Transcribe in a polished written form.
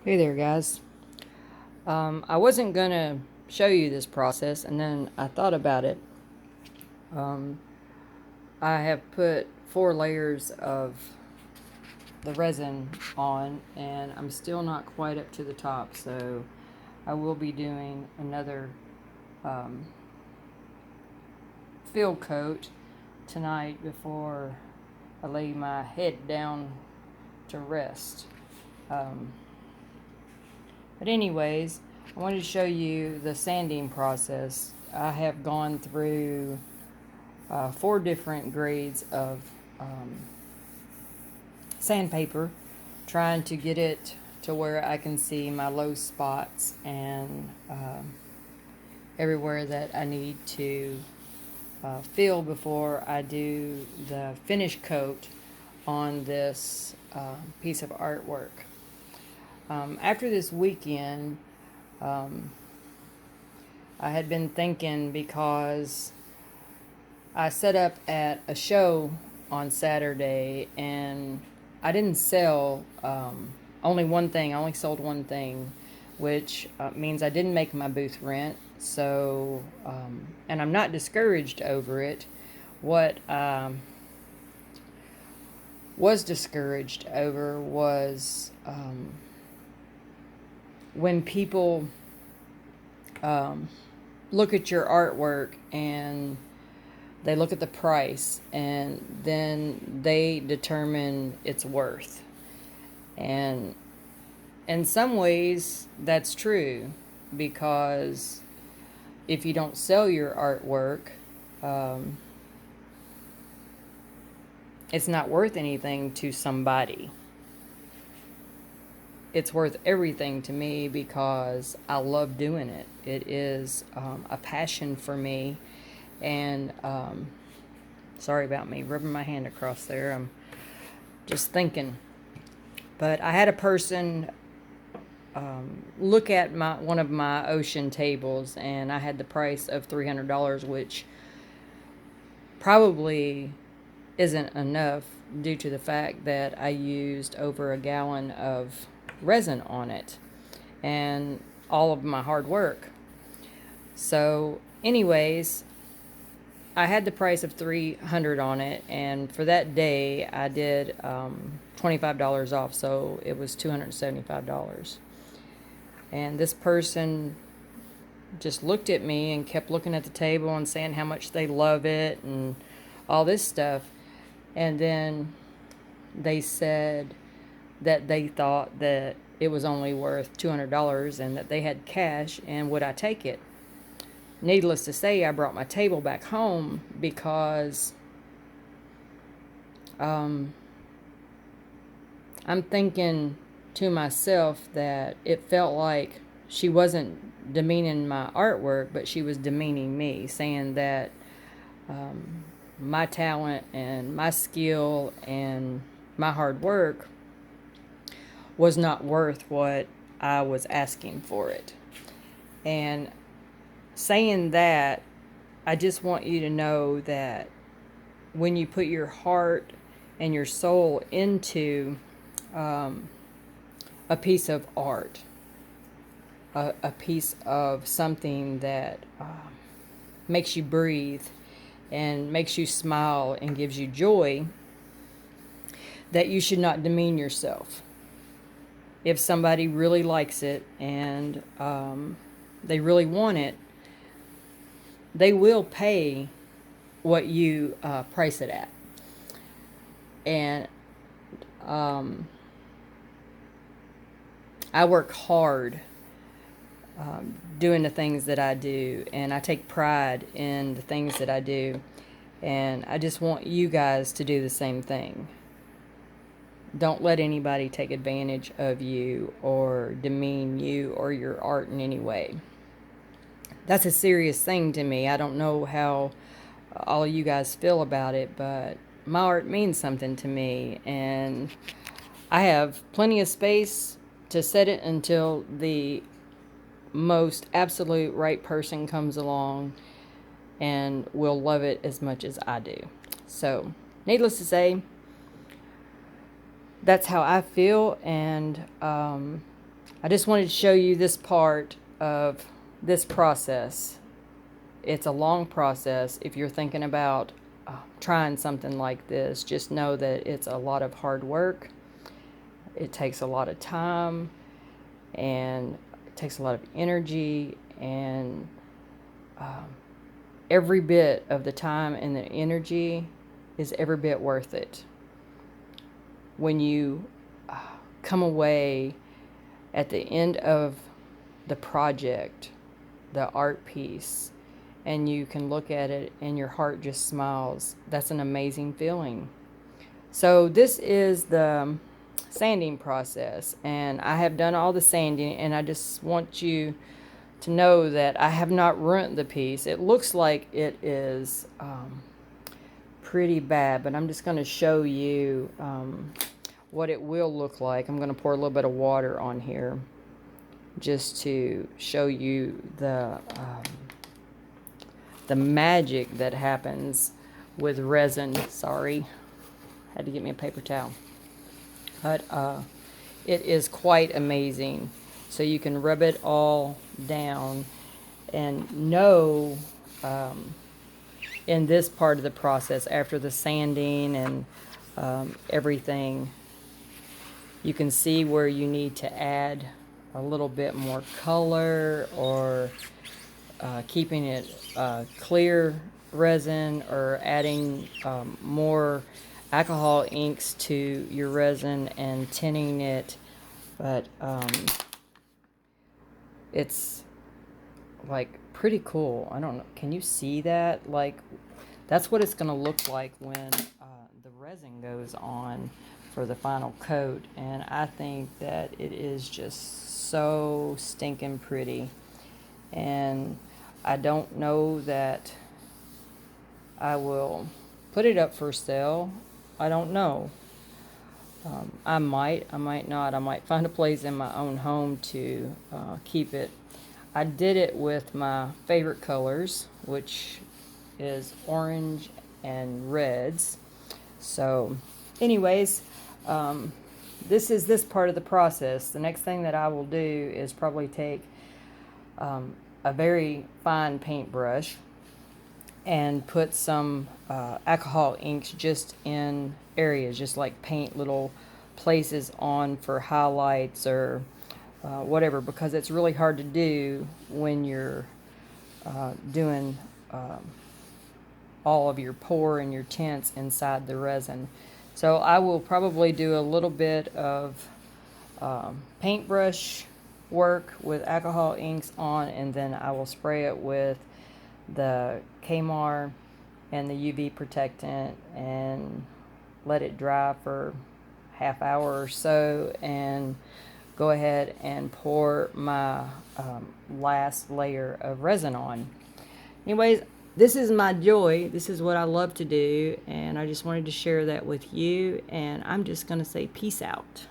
Hey there, guys. I wasn't gonna show you this process, and then I thought about it. Um, I have put 4 layers of the resin on, and I'm still not quite up to the top, so I will be doing another um, fill coat tonight before I lay my head down to rest. Um, But anyways, I wanted to show you the sanding process. I have gone through 4 different grades of um, sandpaper, trying to get it to where I can see my low spots and everywhere that I need to fill before I do the finish coat on this piece of artwork. After this weekend, um, I had been thinking because I set up at a show on Saturday and I didn't sell only one thing. I only sold one thing, which means I didn't make my booth rent. So, and I'm not discouraged over it. What was discouraged over was when people um, look at your artwork and they look at the price and then they determine its worth. And in some ways, that's true because if you don't sell your artwork, um, it's not worth anything to somebody. It's worth everything to me because I love doing it. It is a passion for me. And sorry about me rubbing my hand across there. I'm just thinking. But I had a person look at one of my ocean tables, and I had the price of $300, which probably isn't enough due to the fact that I used over a gallon of resin on it and all of my hard work. So, anyways, I had the price of $300 on it, and for that day, I did $25 off, so it was $275. And this person just looked at me and kept looking at the table and saying how much they love it and all this stuff. And then they said that they thought that it was only worth $200 and that they had cash and would I take it. Needless to say, I brought my table back home because I'm thinking to myself that it felt like she wasn't demeaning my artwork, but she was demeaning me, saying that my talent and my skill and my hard work was not worth what I was asking for it. And saying that, I just want you to know that when you put your heart and your soul into a piece of art, a piece of something that makes you breathe and makes you smile and gives you joy, that you should not demean yourself. If somebody really likes it and they really want it, they will pay what you price it at. And I work hard doing the things that I do, and I take pride in the things that I do. And I just want you guys to do the same thing. Don't let anybody take advantage of you or demean you or your art in any way. That's a serious thing to me. I don't know how all you guys feel about it, but my art means something to me, and I have plenty of space to set it until the most absolute right person comes along and will love it as much as I do. So, needless to say, that's how I feel, and I just wanted to show you this part of this process. It's a long process. If you're thinking about trying something like this, just know that it's a lot of hard work. It takes a lot of time, and it takes a lot of energy, and every bit of the time and the energy is every bit worth it. When you come away at the end of the project, the art piece, and you can look at it and your heart just smiles, that's an amazing feeling. So this is the sanding process, and I have done all the sanding, and I just want you to know that I have not ruined the piece. It looks like it is pretty bad, but I'm just going to show you what it will look like. I'm going to pour a little bit of water on here just to show you the magic that happens with resin. Sorry, had to get me a paper towel. But it is quite amazing. So you can rub it all down and know in this part of the process, after the sanding and everything, you can see where you need to add a little bit more color, or keeping it clear resin, or adding more alcohol inks to your resin and tinting it. But it's like pretty cool. I don't know, can you see that? Like, that's what it's going to look like when the resin goes on for the final coat, and I think that it is just so stinking pretty. And I don't know that I will put it up for sale. I don't know. I might not. I might find a place in my own home to keep it. I did it with my favorite colors, which is orange and reds. So anyways, this is this part of the process. The next thing that I will do is probably take a very fine paintbrush and put some alcohol inks just in areas, just like paint little places on for highlights or whatever, because it's really hard to do when you're doing all of your pour and your tints inside the resin. So I will probably do a little bit of paintbrush work with alcohol inks on, and then I will spray it with the Kmar and the UV protectant and let it dry for half hour or so, and go ahead and pour my last layer of resin on. Anyways, this is my joy. This is what I love to do, and I just wanted to share that with you, and I'm just going to say peace out.